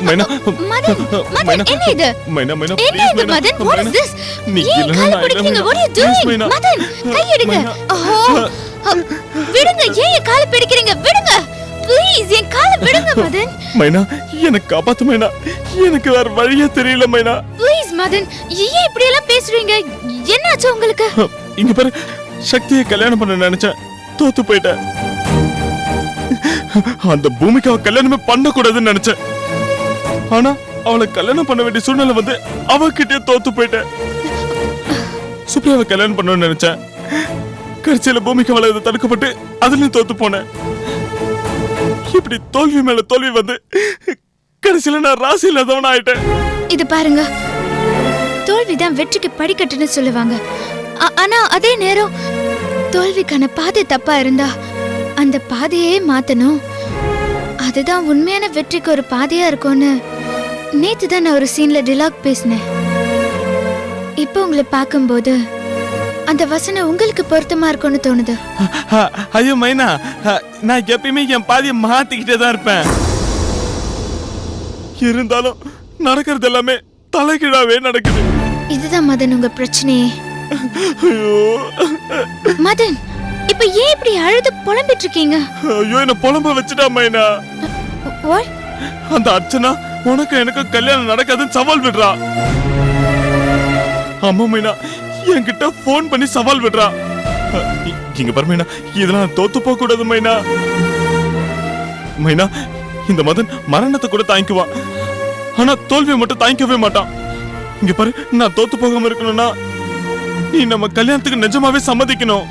மைனா மதன் மதன் என்ன இது மைனா மைனா என்ன இது மதன் what is this நீ ஏன் கால் பிடிக்கிறீங்க what are you doing Madan கை எடுங்க ஓ விடுங்க ஏன் என் கால் பிடிக்கிறீங்க விடுங்க ப்ளீஸ் என் கால் விடுங்க மதன் மைனா எனக்கு காப்பாத்து மைனா எனக்கு வேற வழியே தெரியல மைனா ப்ளீஸ் மதன் ஏன் இப்படி எல்லாம் பேசுறீங்க என்னாச்சு உங்களுக்கு இங்க பாரு சக்தியை கல்யாணம் பண்ண நினைச்சேன் தோத்து போயிட்டேன் அந்த பூமிக்காவை கல்யாணமே பண்ண கூடாதுன்னு நினைச்சேன் ஆனா அவளை கல்யாணம் பண்ண வேண்டிய சூழ்நிலை வந்து அவகிட்டே தோத்து போயிட்டேன் சுப்ரியாவை கல்யாணம் பண்ணணும்னு நினைச்சேன் கடைசியில பூமிக்கு அவளை தடுக்கப்பட்டு அதுலயும் தோத்து போனேன் இப்படி தோல்வி மேல தோல்வி வந்து கடைசியில நான் ராசி இல்லாதவன் ஆயிட்டேன் இது பாருங்க தோல்விதான் வெற்றிக்கு படிக்கட்டுன்னு சொல்லுவாங்க ஆனா அதே நேரம் தோல்விக்கான பாதை தப்பா இருந்தா அந்த பாதையே மாத்தணும் அதுதான் உண்மையான வெற்றிக்கு ஒரு பாதையா இருக்கும்னு நேத்து தான் நான் ஒரு சீன்ல டிலாக் பேசினேன் இப்போ உங்களை பார்க்கும்போது அந்த வசனம் உங்களுக்கு பொருத்தமா இருக்கும்னு தோணுது ஐயோ மைனா நான் எப்பயுமே என் பாதையை மாத்திக்கிட்டே தான் இருப்பேன் இருந்தாலும் நடக்கிறது எல்லாமே தலைகீழாவே நடக்குது இதுதான் மதன் உங்க பிரச்சனையே மதன் இப்ப ஏன் இப்படி அழுது புலம்பிட்டு இருக்கீங்க ஐயோ என்ன புலம்ப வச்சுட்டா மைனா அந்த அர்ச்சனா உனக்கு எனக்கு கல்யாணம் நடக்காதுன்னு சவால் விடுறா ஆமா மைனா என்கிட்ட போன் பண்ணி சவால் விடுறா இங்க பாரு மைனா இதெல்லாம் தோத்து போக கூடாது மைனா மைனா இந்த மதன் மரணத்தை கூட தாங்கிக்குவான் ஆனா தோல்வியை மட்டும் தாங்கிக்கவே மாட்டான் இங்க பாரு நான் தோத்து போகாம இருக்கணும்னா நீ நம்ம கல்யாணத்துக்கு நிஜமாவே சம்மதிக்கணும்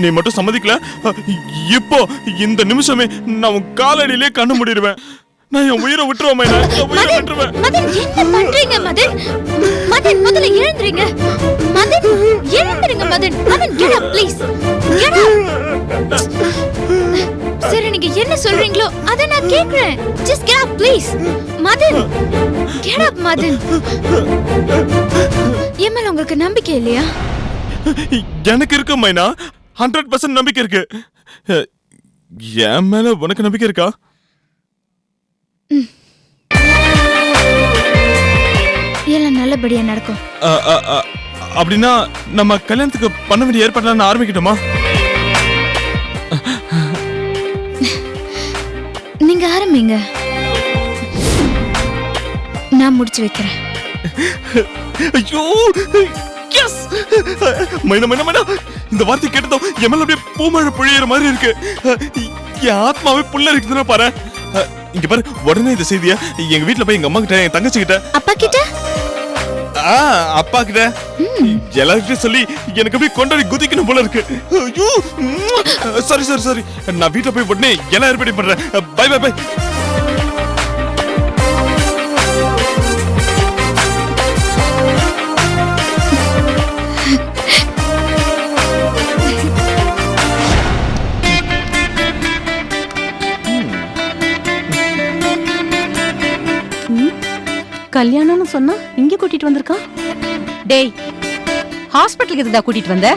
நீ மட்டும் சம்மதிக்கல இப்போ இந்த நிமிஷமே நான் உன் காலடியிலே கண்ணு மூடிடுவேன் நான் என் உயிரை விட்டுருவேன் மைனா உயிரை விட்டுருவேன் மதன் என்ன பண்றீங்க மதன் மதன் முதல்ல எழுந்திரீங்க Madan எழுந்திருங்க Madan Madan get up please get up சரி நீங்க என்ன சொல்றீங்களோ அத நான் கேக்குறேன் just get up please Madan get up Madan ஏமல உங்களுக்கு நம்பிக்கை இல்லையா எனக்கு இருக்கு மைனா 100% நம்பிக்கை இருக்கு என் மேல உனக்கு நம்பிக்கை இருக்கா எல்லாம் நல்லபடியா நடக்கும் அப்படின்னா நம்ம கல்யாணத்துக்கு பண்ண வேண்டிய ஏற்பாடுலாம் ஆரம்பிக்கட்டுமா நீங்க ஆரம்பிங்க நான் முடிச்சு வைக்கிறேன் ஐயோ எஸ் மைனா மைனா மைனா இந்த வார்த்தை கேட்டதும் எம்எல் அப்படியே பூமழை பொழியிற மாதிரி இருக்கு என் ஆத்மாவே புல்ல இருக்குதுன்னா பாரு இங்க பாரு உடனே இந்த செய்திய எங்க வீட்டுல போய் எங்க அம்மா கிட்ட என் தங்கச்சி கிட்ட அப்பா கிட்ட அப்பா கிட்ட எல்லார்கிட்ட சொல்லி எனக்கு அப்படியே கொண்டாடி குதிக்கணும் போல இருக்கு ஐயோ சாரி சாரி சாரி நான் வீட்டுல போய் உடனே எல்லாம் ஏற்பாடு பண்றேன் பை பை பை கல்யாணம்னு சொன்னா இங்க கூட்டிட்டு வந்திருக்கான் டேய் ஹாஸ்பிட்டலுக்கு எதுக்குடா கூட்டிட்டு வந்த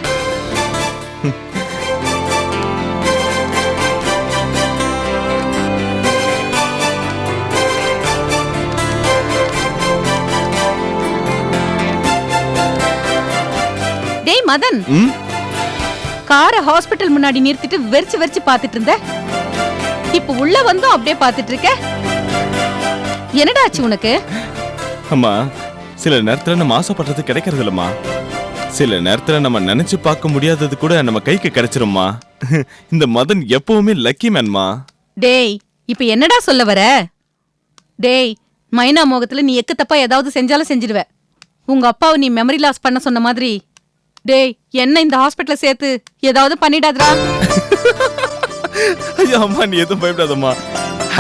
டேய் மதன் காரை ஹாஸ்பிட்டல் முன்னாடி நிறுத்திட்டு வெறிச்சு வெறிச்சு பாத்துட்டு இருந்த இப்ப உள்ள வந்தும் அப்படியே பாத்துட்டு இருக்க என்னடா ஆச்சு உனக்கு அம்மா சில நேரத்துல நம்ம ஆசைப்படுறது கிடைக்கிறது இல்லம்மா சில நேரத்துல நம்ம நினைச்சு பார்க்க முடியாதது கூட நம்ம கைக்கு கிடைச்சிரும்மா இந்த மதன் எப்பவுமே லக்கி மேன்மா டேய் இப்ப என்னடா சொல்ல வர டேய் மைனா மோகத்துல நீ எக்கு தப்பா ஏதாவது செஞ்சாலும் செஞ்சிடுவ உங்க அப்பாவை நீ மெமரி லாஸ் பண்ண சொன்ன மாதிரி டேய் என்ன இந்த ஹாஸ்பிட்டல்ல சேர்த்து ஏதாவது பண்ணிடாதடா ஐயா அம்மா நீ எதுவும் பயப்படாதம்மா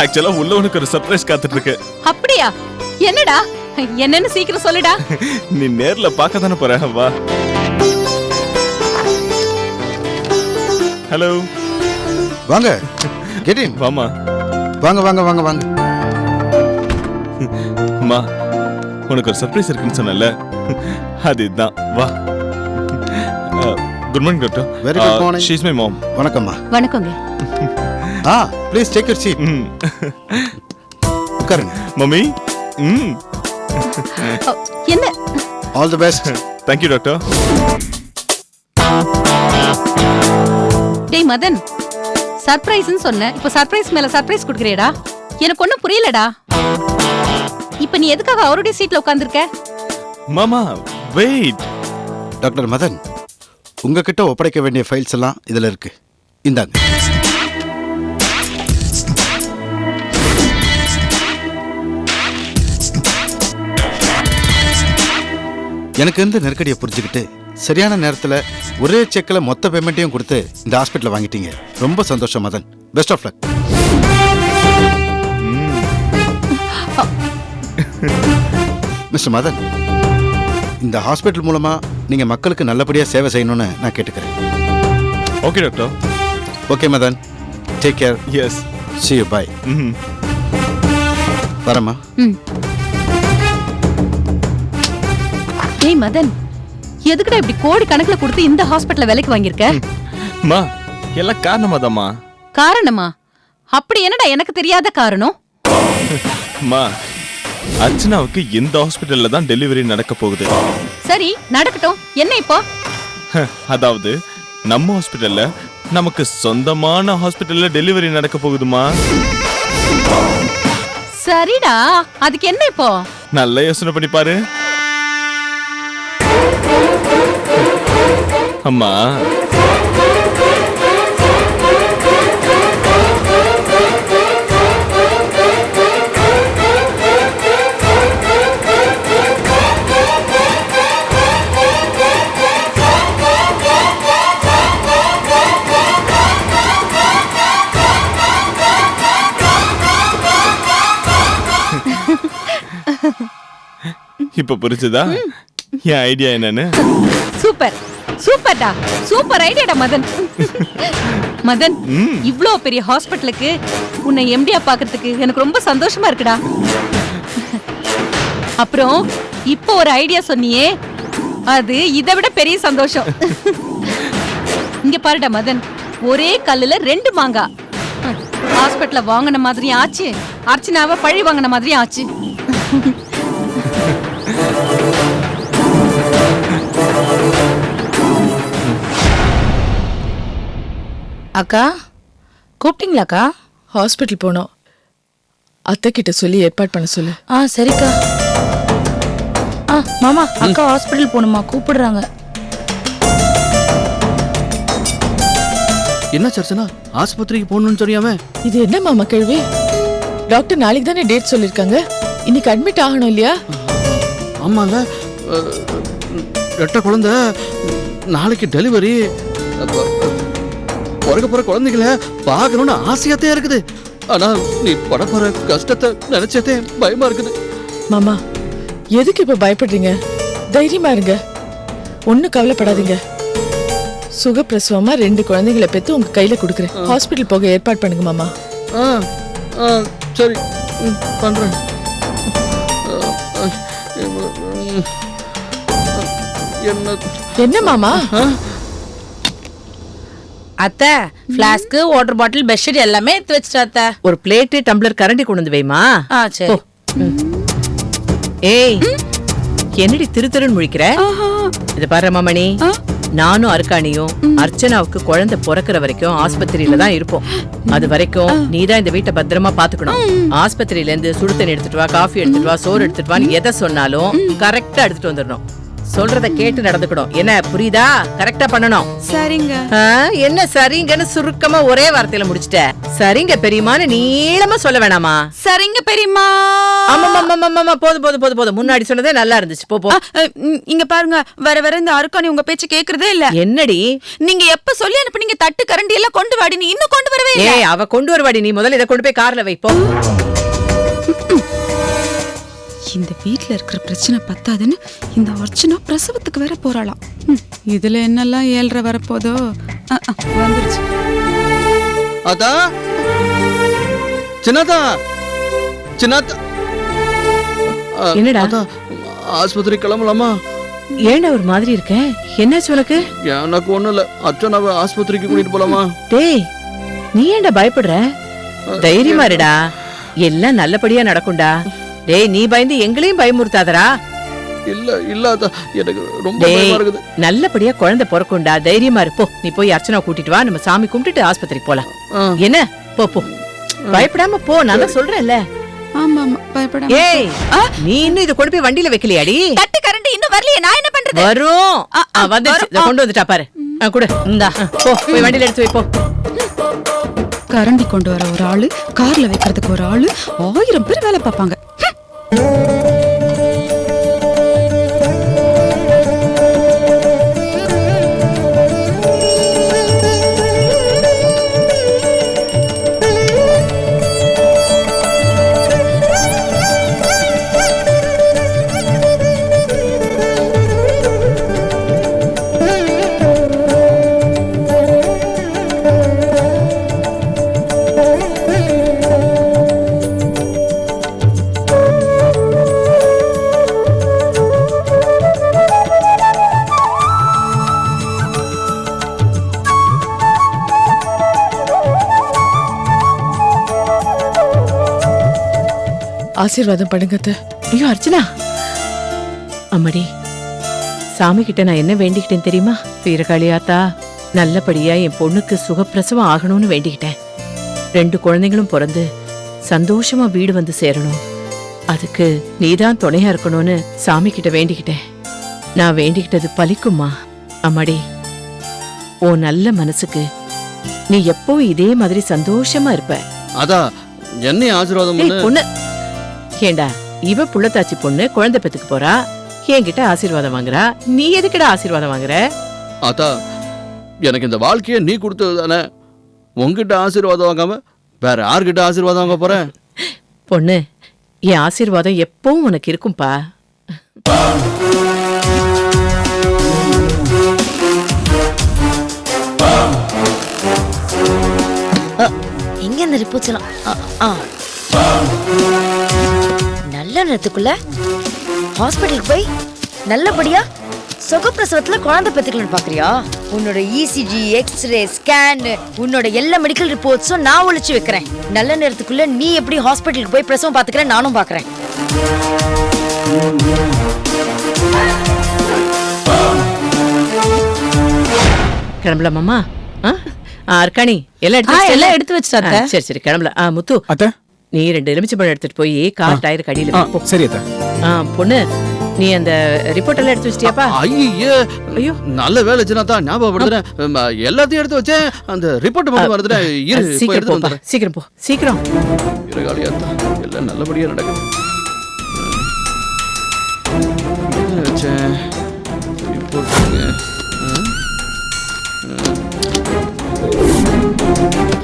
ஆக்சுவலா உள்ள உனக்கு ஒரு சர்ப்ரைஸ் காத்துட்டு இருக்கு அப்படியா என்னடா என்னன்னு சீக்கிரம் சொல்லுடா நீ நேர்ல பார்க்க தானே போற வா ஹலோ வாங்க கெட் இன் வாமா வாங்க வாங்க வாங்க வாங்க அம்மா உனக்கு ஒரு சர்ப்ரைஸ் இருக்குன்னு சொன்னல அதுதான் வா good morning doctor very good morning she is my mom வணக்கம்மா வணக்கங்க ப்ளீஸ் டேக் யுவர் சீட் உட்காருங்க. மம்மி அ, என்ன all the best. Thank you doctor. டேய் மதன், சர்ப்ரைஸ்னு சொன்ன, இப்ப சர்ப்ரைஸ் மேல சர்ப்ரைஸ் கொடுக்கறியடா. எனக்கு ஒண்ணும் புரியலடா. இப்ப நீ எதுக்காக அவருடைய சீட்ல உட்கார்ந்திருக்க? மாமா வெயிட். டாக்டர் மதன், உங்ககிட்ட ஒப்படைக்க வேண்டிய ஃபைல்ஸ் எல்லாம் இதுல இருக்கு. இந்தாங்க. எனக்கு இருந்த நெருக்கடியை புரிஞ்சுக்கிட்டு சரியான நேரத்துல ஒரே செக்ல மொத்த பேமெண்ட்டையும் கொடுத்து இந்த ஹாஸ்பிட்டல் வாங்கிட்டீங்க. ரொம்ப சந்தோஷம் Madan. Best of luck. Mister Madan, இந்த ஹாஸ்பிட்டல் மூலமா நீங்க மக்களுக்கு நல்லபடியா சேவை செய்யணும்னு நான் கேட்டுக்கிறேன். Okay doctor. Okay Madan, take care. Yes. see you, bye. வரமா. டேய் மதன், எதுக்குடா இப்படி கோடி கணக்குல கொடுத்து இந்த ஹாஸ்பிட்டல்ல வேலைக்கு வாங்கியிருக்க? மா எல்லாம் காரணமாதாம்மா. காரணமா? அப்படி என்னடா எனக்கு தெரியாத காரணம்? மா, அர்ச்சனாவுக்கு இந்த ஹாஸ்பிட்டல்ல தான் டெலிவரி நடக்க போகுது. சரி நடக்கட்டும், என்ன இப்போ? அதாவது நம்ம ஹாஸ்பிட்டல்ல நமக்கு சொந்தமான ஹாஸ்பிட்டல்ல டெலிவரி நடக்க போகுதுமா. சரிடா, அதுக்கு என்ன இப்போ? நல்ல யோசனை பண்ணி பாரு. அம்மா, இப்ப புரிஞ்சுதா என் ஐடியா என்னன்னு? சூப்பர் சூப்பர்டா, சூப்பர் ஐடியாடா மதன். மதன், இவ்ளோ பெரிய ஹாஸ்பிட்டலுக்கு உன்னை எம்டியா பாக்குறதுக்கு எனக்கு ரொம்ப சந்தோஷமா இருக்குடா. அப்புறம் இப்போ ஒரு ஐடியா சொன்னியே, அது இதை விட பெரிய சந்தோஷம். இங்க பாருடா மதன், ஒரே கல்லுல 2 மாங்காய். ஹாஸ்பிட்டல்ல வாங்கின மாதிரி ஆச்சு, அர்ச்சனாவை பழி வாங்கின மாதிரி ஆச்சு. அக்கா கூப்பிட்டீங்களாக்கா? ஹாஸ்பிட்டல் போனோம். அத்தை கிட்ட சொல்லி ஏற்பாடு பண்ண சொல்லு. சரிக்கா. மாமா, அக்கா ஹாஸ்பிட்டல் போகணுமா, கூப்பிடுறாங்க. என்ன சர்ச்சனா, ஆஸ்பத்திரிக்கு போகணும்னு சொல்லாம? இது என்ன மாமா கேள்வி? டாக்டர் நாளைக்கு தானே டேட் சொல்லிருக்காங்க. இன்னைக்கு அட்மிட் ஆகணும் இல்லையா? ஆமாங்க, ரெட்டை குழந்தை, நாளைக்கு டெலிவரி. பிறக்க போற குழந்தைகளை பார்க்கணும்னு ஆசையாத்தே இருக்குது. ஆனா நீ படப்போற கஷ்டத்தை நினைச்சதே பயமா இருக்குது. மாமா, எதுக்கு இப்ப பயப்படுறீங்க? தைரியமா இருங்க, ஒன்னும் கவலைப்படாதீங்க. சுகப்பிரசவமா 2 குழந்தைகளை பெத்து உங்க கையில கொடுக்குறேன். ஹாஸ்பிட்டல் போக ஏற்பாடு பண்ணுங்க மாமா. சரி பண்றேன். என்ன மாமா? அத்தை, ஃபிளாஸ்க், வாட்டர் பாட்டில், பெட்ஷீட் எல்லாமே எடுத்து வச்சிட்டா அத்தை. ஒரு பிளேட் டம்ளர் கரண்டி கொண்டு வந்து வைமா. சரி. ஏய், என்னடி திருன்னு முழிக்கிற? இத பாரு மாமணி, நானும் அர்க்காணியும் அர்ச்சனாவுக்கு குழந்தை பிறக்கிற வரைக்கும் ஆஸ்பத்திரியில தான் இருப்போம். அது வரைக்கும் நீதான் இந்த வீட்டை பத்திரமா பாத்துக்கணும். ஆஸ்பத்திரியில இருந்து சுடு தண்ணி எடுத்துட்டு வா, காஃபி எடுத்துட்டு வா, சோறு எடுத்துட்டு வான்னு எதை சொன்னாலும் கரெக்டா எடுத்துட்டு வந்துடணும். சொல்றத கேட்டு நடந்துக்கணும். என்ன புரியுதா? கரெக்டா பண்ணணும். சரிங்க. என்ன சரிங்கன்னு சுருக்கமா ஒரே வார்த்தையில முடிச்சிட்ட. சரிங்க பெரியமான்னு நீளமா சொல்ல வேணாமா? சரிங்க பெரியம்மா. ஆமா, போதும். முன்னாடி சொன்னதே நல்லா இருந்துச்சு. போ. இங்க பாருங்க, வர இந்த அருக்காணி உங்க பேச்சு கேக்குறதே இல்ல. என்னடி நீங்க எப்ப சொல்லி அனுப்புனீங்க தட்டு கரண்டி எல்லாம் கொண்டு வாடி, நீ இன்னும் கொண்டு வரவே இல்ல. ஏய், அவ கொண்டு வருவாடி, நீ முதல்ல இதை கொண்டு போய் கார்ல வை போ. இந்த வீட்ல இருக்கிற பிரச்சனை பத்தாதுன்னு இந்த அர்ச்சனா பிரசவத்துக்கு வேற போறாளாம். இதுல என்னெல்லாம் 7:30 வரப்போதோ. வந்துருச்சு. அதா சின்னதா என்னடா? ஆஸ்பத்திரி கிளம்பலாமா? ஏன்டா ஒரு மாதிரி இருக்க? என்னாச்சு உனக்கு? எனக்கு ஒண்ணும் இல்ல. அர்ச்சனாவை ஆஸ்பத்திரிக்கு கூட்டிட்டு போலாமா? டேய், நீ ஏன்டா பயப்படுற? தைரியமா இருடா. எல்லாம் நல்லபடியா நடக்கும்டா. டேய் நீ பயந்து எங்களையும் பயமுறுத்தாதடா. இல்ல அத்தா, எனக்கு ரொம்ப டேய் பயமா இருக்குது. நல்லபடியா குழந்தை பிறக்கும்டா. தைரியமா இரு. போ நீ போய் அர்ச்சனா கூட்டிட்டு வா, நம்ம சாமி கும்பிட்டுட்டு ஆஸ்பத்திரிக்கு போலாம். ஆ. என்ன போ போ, பயப்படாம போ, நான் தான் சொல்றேன்ல. ஆமா ஆமா பயப்படாம. ஏய் நீ இன்னும் இத கொண்டு போய் வண்டியில வைக்கலையாடி? தட்டு கரண்ட் இன்னும் வரலையே, நான் என்ன பண்றது? வரும். வந்துச்சு, இத கொண்டு வந்துட்டா பாரு. குடு, இந்தா போ, போய் வண்டியில எடுத்து வை போ. கரண்டி கொண்டு வர ஒரு ஆளு, கார்ல வைக்கிறதுக்கு ஒரு ஆளு, 1000 பேர் வேலை பார்ப்பாங்க. ஆசீர்வாதம் பண்ணுங்க அத்தை. ஐயோ அர்ச்சனா, அம்மாடி சாமி கிட்ட நான் என்ன வேண்டிக்கிட்டேன் தெரியுமா? வீரகாளியாத்தா, நல்லபடியா என் பொண்ணுக்கு சுகப்பிரசவம் ஆகணும்னு வேண்டிக்கிட்டேன். 2 குழந்தைங்களும் பிறந்து சந்தோஷமா வீடு வந்து சேரணும். அதுக்கு நீதான் துணையா இருக்கணும்னு சாமி கிட்ட வேண்டிக்கிட்டேன். நான் வேண்டிக்கிட்டது பலிக்குமா? அம்மாடி, உன் நல்ல மனசுக்கு நீ எப்பவும் இதே மாதிரி சந்தோஷமா இருப்ப. அதான் என்னை ஆசீர்வாதம் ஏய், பண்ணு. பொண்ணு ஏண்டா, இவ புள்ளத்தாச்சி பொண்ணு குழந்தை பெத்துக்கு போறா, என்கிட்ட ஆசீர்வாதம் வாங்குறா. நீ எதுக்குடா ஆசீர்வாதம் வாங்குற? அத்தா, எனக்கு இந்த வாழ்க்கையை நீ கொடுத்தது தானே. உங்ககிட்ட ஆசீர்வாதம் வாங்காம வேற யார்கிட்ட ஆசீர்வாதம் வாங்க போறேன்? பொண்ணு, என் ஆசீர்வாதம் எப்பவும் உனக்கு இருக்கும்பா. எங்க இந்த ரிப்போர்ட்ஸ் எல்லாம்? நல்ல நேரத்துக்குள்ள ஹாஸ்பிட்டலுக்கு போய் நல்லபடியா சுகப்பிரசவத்துல குழந்தை பெத்துக்கலாம்னு பாக்குறியா? உன்னோட இசிஜி, எக்ஸ்ரே, ஸ்கேன், உன்னோட எல்லா மெடிக்கல் ரிப்போர்ட்ஸும் நான் ஒளிச்சு வைக்கிறேன். நல்ல நேரத்துக்குள்ள நீ எப்படி ஹாஸ்பிட்டலுக்கு போய் பிரசவம் பாத்துக்கிறேன் நானும் பாக்குறேன். கிளம்பலாமாமா? அர்க்காணி எல்லாம் எடுத்து வச்சுட்டா? சரி சரி கிளம்பல. முத்து, நீ 2 எலுமிச்சம்பழம் எடுத்துட்டு போய் கார் டயர் கடியில போ. சரி. பொண்ணு, நீ அந்த ரிப்போர்ட் எல்லாம் எடுத்து வச்சிட்டியாப்பா? ஐயோ நல்ல வேலை தான் ஞாபகப்படுத்துறேன். எல்லாத்தையும் எடுத்து வச்சேன், அந்த ரிப்போர்ட் மட்டும் வருதுறேன். சீக்கிரம் போ, சீக்கிரம் போ, சீக்கிரம். வீரகாளியாத்தா, எல்லாம் நல்லபடியா நடக்கும். வச்சேன் ரிப்போர்ட்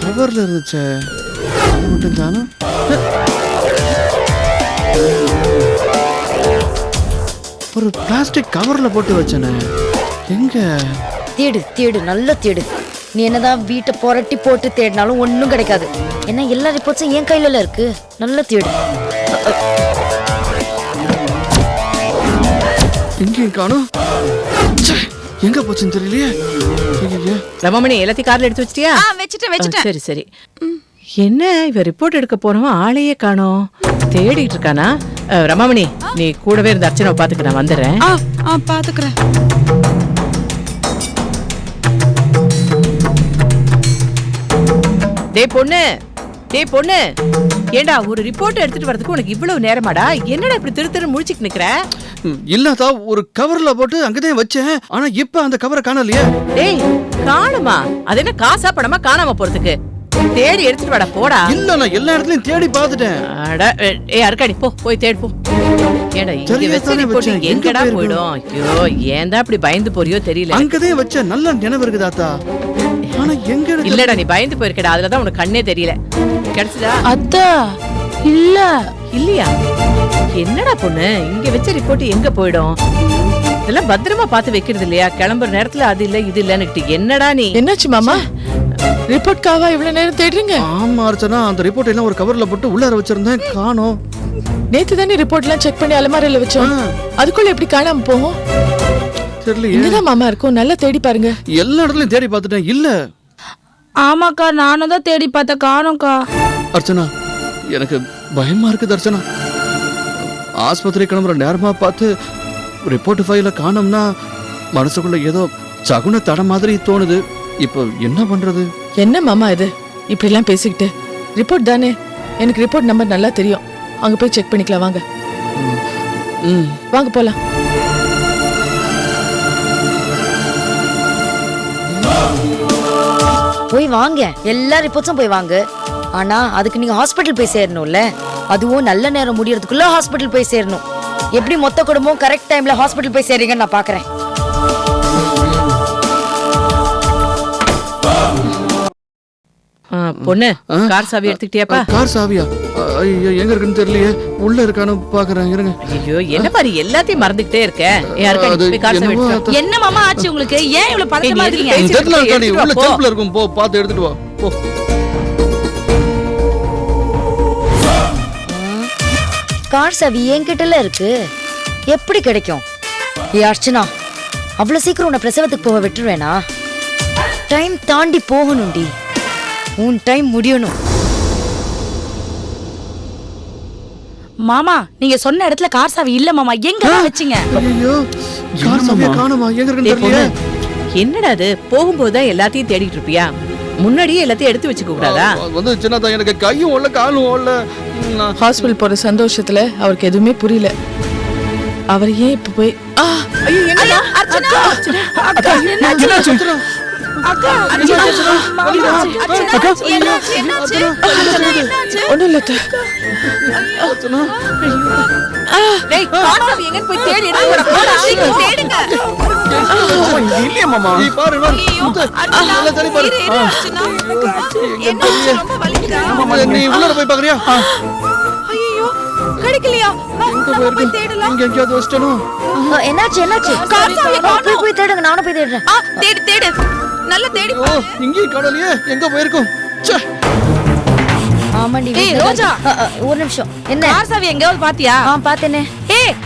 கவர்ல இருந்துச்சே, மட்டும் தானே. ஒரு பிளாஸ்டிக் கவர்ல போட்டு வச்சேனே, எங்க? தேடு தேடு, நல்ல தேடு. நீ என்னதான் வீட்டை புரட்டி போட்டு தேடினாலும் ஒன்னும் கிடைக்காது. ஏன்னா எல்லா ரிப்போர்ட்ஸும் என் கையில இருக்கு. நல்ல தேடு. எங்கேயும் காணோம். எங்க போச்சுன்னு தெரியலையே. ரமாமணி, எல்லாத்தையும் கார்ல எடுத்து வச்சிட்டியா? வச்சிட்டேன். சரி சரி. என்ன இவ ரிப்போர்ட் எடுக்க போனவன் ஆளையே காணோம், தேடிட்டு இருக்கானா? ரமாமணி, நீ கூடவே இருந்த அர்ச்சனாவை பாத்துக்க, நான் வந்துடுறேன். பாத்துக்கிறேன். டேய் பொண்ணு, ஏண்டா ஒரு ரிப்போர்ட் எடுத்துட்டு வரதுக்கு உனக்கு இவ்வளவு நேரமாடா? என்னடா இப்படி திரு முழிச்சுட்டு நிக்கிற? இல்லதா, ஒரு கவர்ல போட்டு அங்கதான் வச்சேன். ஆனா இப்ப அந்த கவரை காணலையே. டேய், காணுமா? அது என்ன காசா பணமா காணாம போறதுக்கு? தேடி எடுத்துட்டு வாடா, போடா. இல்ல, நான் எல்லா இடத்துலயும் தேடி பார்த்துட்டேன். அர்க்காணி, போய் தேடி போ. ஏண்டா இங்க வச்ச ரிப்போர்ட் எங்கடா போய்டும்? ஐயோ, ஏன்டா இப்படி பயந்து போறியோ தெரியல. அங்கதான் வச்ச, நல்ல நினைவு இருக்குதாத்தா. ஆனா எங்க? இல்லடா, நீ பயந்து போயிருக்கடா, அதுலதான் உனக்கு கண்ணே தெரியல. கிடைச்சதா? அத்தா, இல்ல. இல்லையா? என்னடா பொண்ணு, இங்க வச்ச ரிப்போர்ட் எங்க போயிடும்? இதெல்லாம் பத்திரமா பார்த்து வைக்கிறது இல்லையா? கிளம்புற நேரத்துல அது இல்ல இது இல்லன்னு என்னடா நீ? என்னாச்சு மாமா? ரிப்போர்ட்காவா இவ்வளவு நேரம் தேடுறீங்க? ஆமா அர்ச்சனா, அந்த ரிப்போர்ட் எல்லாம் ஒரு கவர்ல போட்டு உள்ளார வச்சிருந்தேன், காணோம். நேத்து தானே ரிப்போர்ட் எல்லாம் செக் பண்ணி அலமாரியில வச்சோம். அதுக்குள்ள எப்படி காணாம போகும்? தெரியலையே. இங்கதான் மாமா இருக்கும், நல்லா தேடி பாருங்க. எல்லா இடத்துலயும் தேடி பார்த்துட்டேன், இல்ல. ஆமாக்கா, நானும் தான் தேடி பார்த்தேன், காணோம்க்கா. அர்ச்சனா, எனக்கு பயமா இருக்கு தர்சனா. ஆஸ்பத்திரி கிளம்புற நேரமா பார்த்து ரிப்போர்ட் ஃபைல காணோம்னா மனசுக்குள்ள ஏதோ சகுன தடம் மாதிரி தோணுது. இப்போ என்ன பண்றது? என்ன மாமா இது இப்படிலாம் பேசிக்கிட்டு? ரிப்போர்ட் தானே, எனக்கு ரிப்போர்ட் நம்பர் நல்லா தெரியும். அங்க போய் செக் பண்ணிக்கலாம் வாங்க. வாங்க போலாம். போய் வாங்க, எல்லா ரிப்போர்ட்ஸும் போய் வாங்க. ஆனா அதுக்கு நீங்க ஹாஸ்பிட்டல் போய் சேரணும்ல. அதுவும் நல்ல நேரம் முடியறதுக்குள்ள ஹாஸ்பிட்டல் போய் சேரணும். எப்படி மொத்த குடும்பம் கரெக்ட் டைம்ல ஹாஸ்பிட்டல் போய் சேரீங்கன்னு நான் பாக்குறேன். பொண்ணு, கார் சாவி எடுத்துக்கிட்டியாப்பா? கார் சாவியா? ஐயோ, எங்க இருக்குன்னு தெரியலையே. உள்ள இருக்கானு பாக்குறேன், இருங்க. ஐயோ, என்ன பாரு எல்லாத்தையும் மறந்துகிட்டே இருக்க. கார் சாவி எடுத்து. என்ன மாமா ஆச்சு உங்களுக்கு? ஏன் இவ்வளவு பதட்டமா இருக்கீங்க? தெரியல இருக்காடி, உள்ள செல்ஃப்ல இருக்கும். போ பார்த்து எடுத்துட்டு வா. போ. கார் சாவி என்கிட்டல இருக்கு, எப்படி கிடைக்கும்? ஏ அர்ச்சனா, அவ்வளவு சீக்கிரம் உன்னை பிரசவத்துக்கு போக விட்டுருவேனா? டைம் தாண்டி போகணும்டி, உன் டைம் முடியணும். மாமா, நீங்க சொன்ன இடத்துல கார் சாவி இல்ல மாமா. எங்க வச்சீங்க? ஐயோ, கார் சாவியை காணோமா? எங்க இருக்குன்னு தெரியல. என்னடா அது? போகும்போதுதான் எல்லாத்தையும் தேடிட்டு இருப்பியா? முன்னாடியே எல்லாத்தையும் எடுத்து வச்சுக்க கூடாதா? வந்து சின்னதா எனக்கு கையும் ஓடல காலும் ஓடல. ஹாஸ்பிட்டல் போற சந்தோஷத்துல அவருக்கு எதுவுமே புரியல. அவர் ஏன் இப்ப போய் ஒண்ணும் இல்ல. என்னாச்சு என்னாச்சு? போய் தேடுங்க, நானும் போய் தேடுறேன். தேடு தேடு, நல்லா தேடி. இங்கேயும் கடலையே, எங்க போயிருக்கோம்? ஆமாண்டி. ரோஜா, ஒரு நிமிஷம். என்ன கார் சாவி எங்கயாவது பாத்தியா? பாத்தேனே.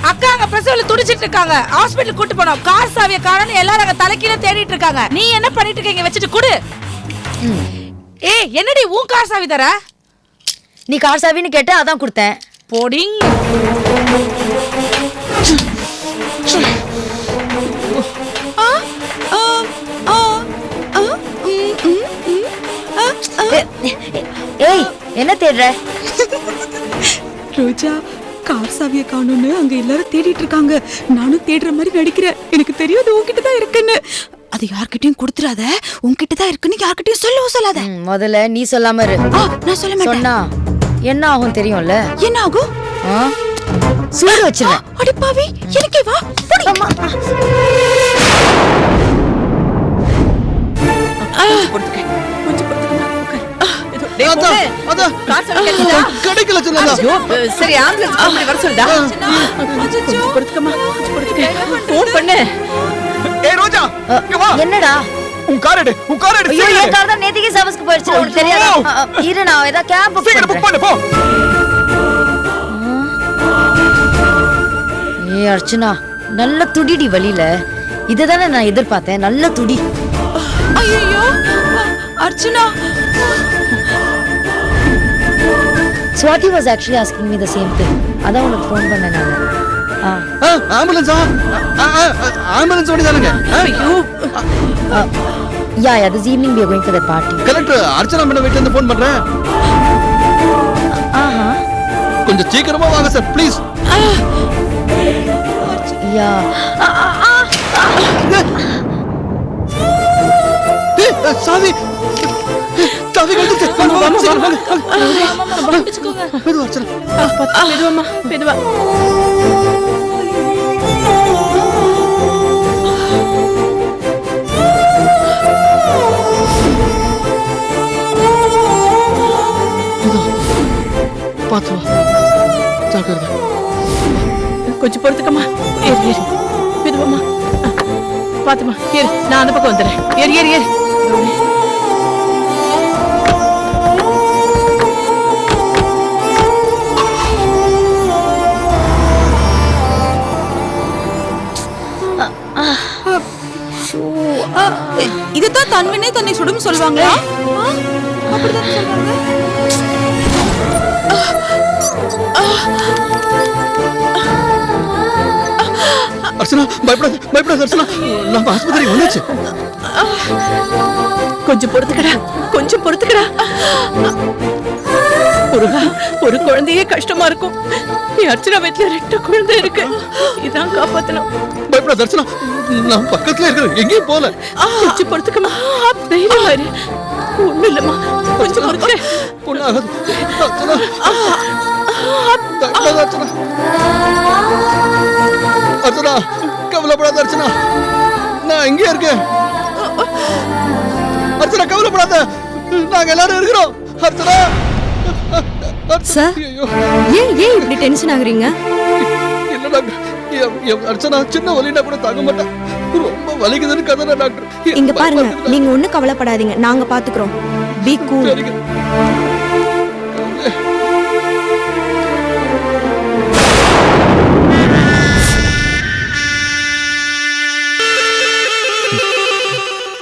அக்கா அங்க பிரசவல துடிச்சிட்டு இருக்காங்க. ஹாஸ்பிடல் கூட்டி போனோம். கார் சாவியை காணோம்னு எல்லாரும் அங்க தலைக்கீழ தேடிட்டு இருக்காங்க. நீ என்ன பண்ணிட்டு இருக்கீங்க? வச்சிட்டு குடு. என்னடி உன் கார் சாவி தர? நீ கார் சாவின்னு கேட்ட, அதான் கொடுத்தேன். போடிங். ஏய், என்ன தேடுற? ரோஜா, கார் சாவியை காணோம்னு அங்க எல்லாரும் தேடிட்டு இருக்காங்க. நானும் தேடுற மாதிரி நடிக்கிறேன். எனக்கு தெரியாது உன்கிட்ட தான் இருக்குன்னு. அது யார்கிட்டயும் கொடுத்துறாத. உன்கிட்ட தான் இருக்குன்னு யார்கிட்டயும் சொல்லவும் சொல்லாத. முதல்ல நீ சொல்லாம இரு. நான் சொல்ல மாட்டேன். சொன்னா என்ன ஆகும் தெரியும்ல? என்ன ஆகும்? சூடு வச்சிருவேன். அடி பாவி, எனக்கே வா. கிடைக்கல சொன்னா. சரி, ஆம்புலன்ஸ் வர சொல்லுடா. போன் பண்ணு. ரோஜா, என்னடா? உன் கார் எடு, உன் கார் எடு. என் கார் தான் நேத்திக்கு சர்வீஸ்க்கு போயிடுச்சு. உனக்கு தெரியாதா? இரு, நான் ஏதா கேப் புக் பண்ணு. போ. ஏய் அர்ச்சனா, நல்ல துடிடி வழியில. இதுதானே நான் எதிர்பார்த்தேன். நல்ல துடி. ஐயோ Archana. Swati was actually asking me the same thing. அதான் உனக்கு ஃபோன் பண்ணேன் நான். ஆம்புலன்ஸா? ஆம்புலன்ஸ் ஓடிதானுங்க. ஐயோ. Yeah, this evening we are going for the party. Collector Archana madam வீட்ல இருந்து ஃபோன் பண்றேன். கொஞ்சம் சீக்கிரமா வாங்க சார், ப்ளீஸ். யா. சாவி சாவி வந்துச்சு. வாங்க. மெதுவா அர்ச்சனா. மெதுவாமா, மெதுவா. பாத்து வா, ஜாக்கிரதை. கொஞ்சம் பொறுத்துக்கம்மா. ஏறு. மெதுவாமா, பாத்துமா. ஏறு, நான் அந்த பக்கம் வந்துடுறேன். ஏறு. இதுதான் தன்வினை தன்னை சுடும் சொல்லுவாங்களா? அப்படிதான் சொல்றாங்க. அர்ச்சனா பயப்படாத பயப்படாத அர்ச்சனா, நம்ம ஆஸ்பத்திரி வந்துச்சு. கொஞ்சம் பொறுத்துக்கடா, கொஞ்சம் பொறுத்துக்கடா. முருகா, ஒரு குழந்தையே கஷ்டமா இருக்கும். என் அர்ச்சனா வீட்டுல 2 குழந்தை இருக்கு. இதான் காப்பாத்தணும். பயப்படாத அர்ச்சனா, நான் பக்கத்துல இருக்கிறேன், எங்கேயும் போல. கொஞ்சம் பொறுத்துக்கமா, தைரியமா இரு. ஒண்ணும் இல்லம்மா, கொஞ்சம் பொறுத்துக்க. ஒண்ணாகாது. அர்ச்சனா, பயப்படாத அர்ச்சனா. அர்ச்சனா, கவலைப்படாத அர்ச்சனா, நான் இங்கே இருக்கேன். அர்ச்சனா கவலைப்படாத, நாங்க எல்லாரும் இருக்கிறோம். அர்ச்சனா. சார், ஏன் இப்படி டென்ஷன் ஆகுறீங்க? இல்ல டாக்டர், அர்ச்சனா சின்ன வலினா கூட தாங்க மாட்டேன், ரொம்ப வலிக்குதுன்னு கதற டாக்டர். இங்க பாருங்க, நீங்க ஒண்ணும் கவலைப்படாதீங்க, நாங்க பாத்துக்கிறோம். Be cool. சரிங்க.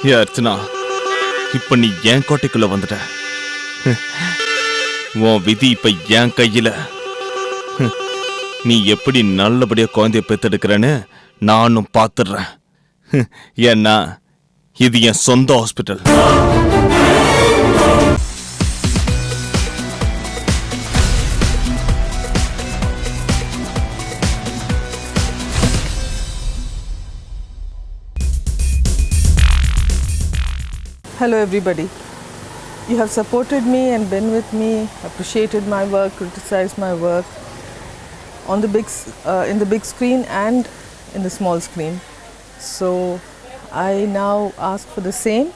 ஏ அர்ச்சனா, இப்ப நீ என் கோட்டைக்குள்ள வந்துட்ட. உன் விதி இப்ப என் கையில. நீ எப்படி நல்லபடியா குழந்தைய பெத்தெடுக்கிறன்னு நானும் பாத்துடுறேன். ஏன்னா இது என் சொந்த hospital. Hello everybody. You have supported me and been with me, appreciated my work, criticized my work on the in the big screen and in the small screen. So I now ask for the same,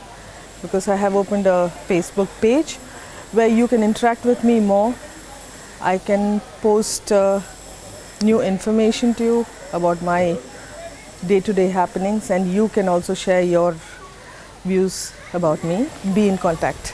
because I have opened a Facebook page where you can interact with me more. I can post new information to you about my day-to-day happenings, and you can also share your views about me. Be in contact.